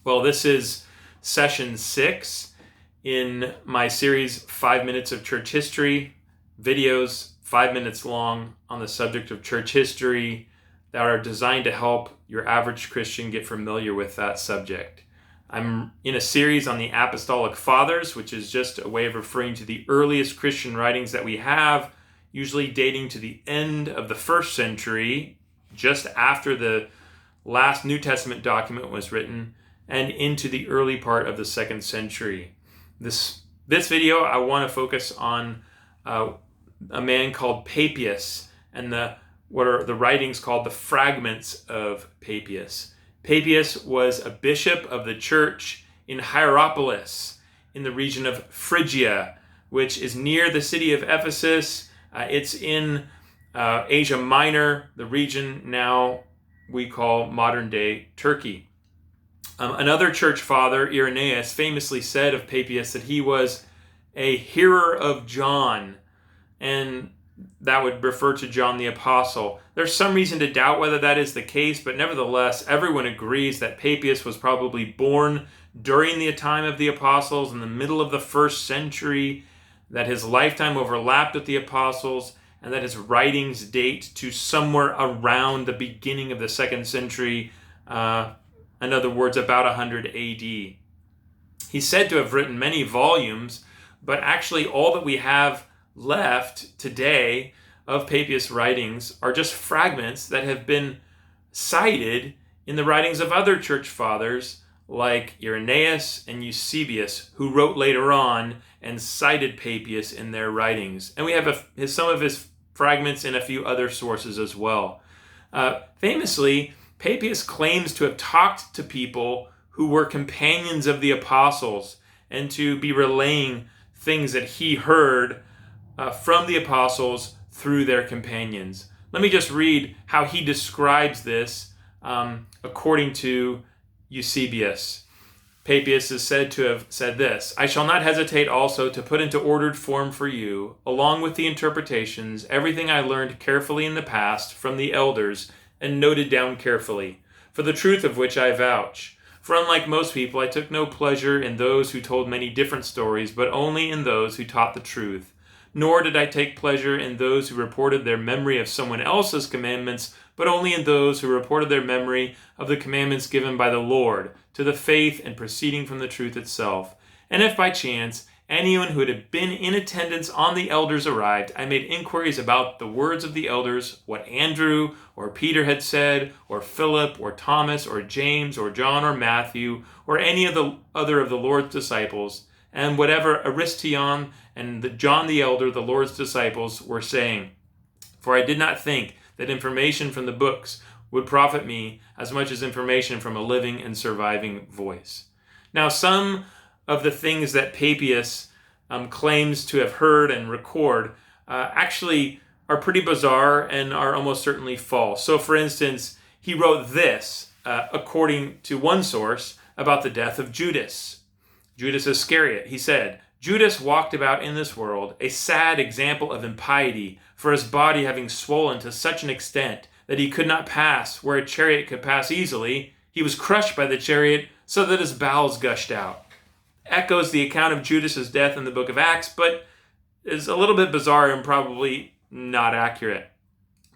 Well, this is session 6 in my series, 5 Minutes of Church History, videos 5 minutes long on the subject of church history that are designed to help your average Christian get familiar with that subject. I'm in a series on the Apostolic Fathers, which is just a way of referring to the earliest Christian writings that we have, usually dating to the end of the 1st century, just after the last New Testament document was written, and into the early part of the 2nd century. This video, I want to focus on a man called Papius and what are the writings called the fragments of Papius. Papius was a bishop of the church in Hierapolis in the region of Phrygia, which is near the city of Ephesus. It's in Asia Minor, the region now we call modern-day Turkey. Another church father, Irenaeus, famously said of Papius that he was a hearer of John, and that would refer to John the Apostle. There's some reason to doubt whether that is the case, but nevertheless, everyone agrees that Papius was probably born during the time of the apostles in the middle of the 1st century, that his lifetime overlapped with the apostles, and that his writings date to somewhere around the beginning of the 2nd century, in other words, about 100 AD. He's said to have written many volumes, but actually all that we have left today of Papias' writings are just fragments that have been cited in the writings of other church fathers like Irenaeus and Eusebius, who wrote later on and cited Papias in their writings. And we have some of his fragments in a few other sources as well. Famously, Papias claims to have talked to people who were companions of the apostles and to be relaying things that he heard from the apostles through their companions. Let me just read how he describes this according to Eusebius. Papias is said to have said this: "I shall not hesitate also to put into ordered form for you, along with the interpretations, everything I learned carefully in the past from the elders and noted down carefully, for the truth of which I vouch. For unlike most people, I took no pleasure in those who told many different stories, but only in those who taught the truth. Nor did I take pleasure in those who reported their memory of someone else's commandments, but only in those who reported their memory of the commandments given by the Lord, to the faith and proceeding from the truth itself. And if by chance anyone who had been in attendance on the elders arrived, I made inquiries about the words of the elders, what Andrew or Peter had said, or Philip or Thomas or James or John or Matthew, or any of the other of the Lord's disciples, and whatever Aristion and John the elder, the Lord's disciples, were saying. For I did not think that information from the books would profit me as much as information from a living and surviving voice." Now, some of the things that Papias claims to have heard and record actually are pretty bizarre and are almost certainly false. So, for instance, he wrote this, according to one source, about the death of Judas Iscariot. He said, "Judas walked about in this world, a sad example of impiety, for his body having swollen to such an extent that he could not pass where a chariot could pass easily, he was crushed by the chariot so that his bowels gushed out." Echoes the account of Judas's death in the book of Acts, but is a little bit bizarre and probably not accurate.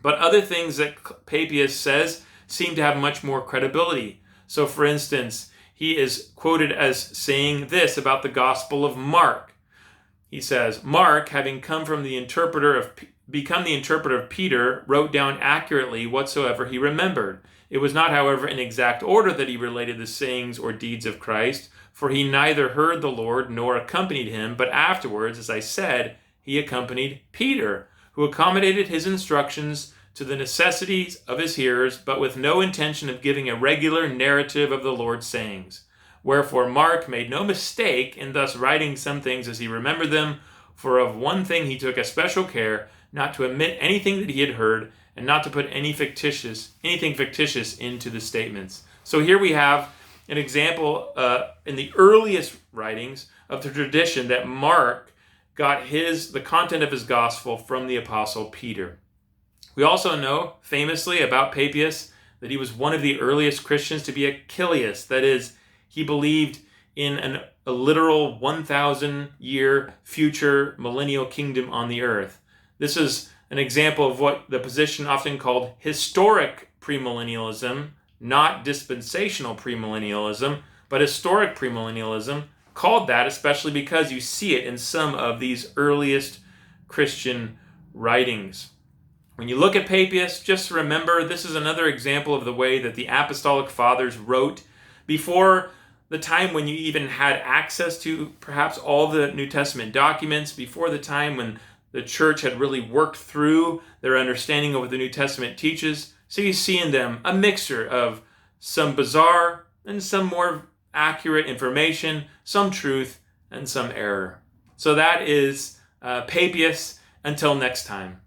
But other things that Papias says seem to have much more credibility. So, for instance, he is quoted as saying this about the Gospel of Mark. He says, "Mark, having become the interpreter of Peter, wrote down accurately whatsoever he remembered. It was not, however, in exact order that he related the sayings or deeds of Christ, for he neither heard the Lord nor accompanied him, but afterwards, as I said, he accompanied Peter, who accommodated his instructions to the necessities of his hearers, but with no intention of giving a regular narrative of the Lord's sayings. Wherefore Mark made no mistake in thus writing some things as he remembered them, for of one thing he took especial care, not to omit anything that he had heard, and not to put anything fictitious into the statements." So here we have an example in the earliest writings of the tradition that Mark got the content of his gospel from the apostle Peter. We also know famously about Papias that he was one of the earliest Christians to be a Chilias, that is, He believed in a literal 1,000-year future millennial kingdom on the earth. This is an example of what the position often called historic premillennialism, not dispensational premillennialism, but historic premillennialism, called that especially because you see it in some of these earliest Christian writings. When you look at Papius, just remember this is another example of the way that the Apostolic Fathers wrote before the time when you even had access to perhaps all the New Testament documents, before the time when the church had really worked through their understanding of what the New Testament teaches. So you see in them a mixture of some bizarre and some more accurate information, some truth and some error. So that is Papius. Until next time.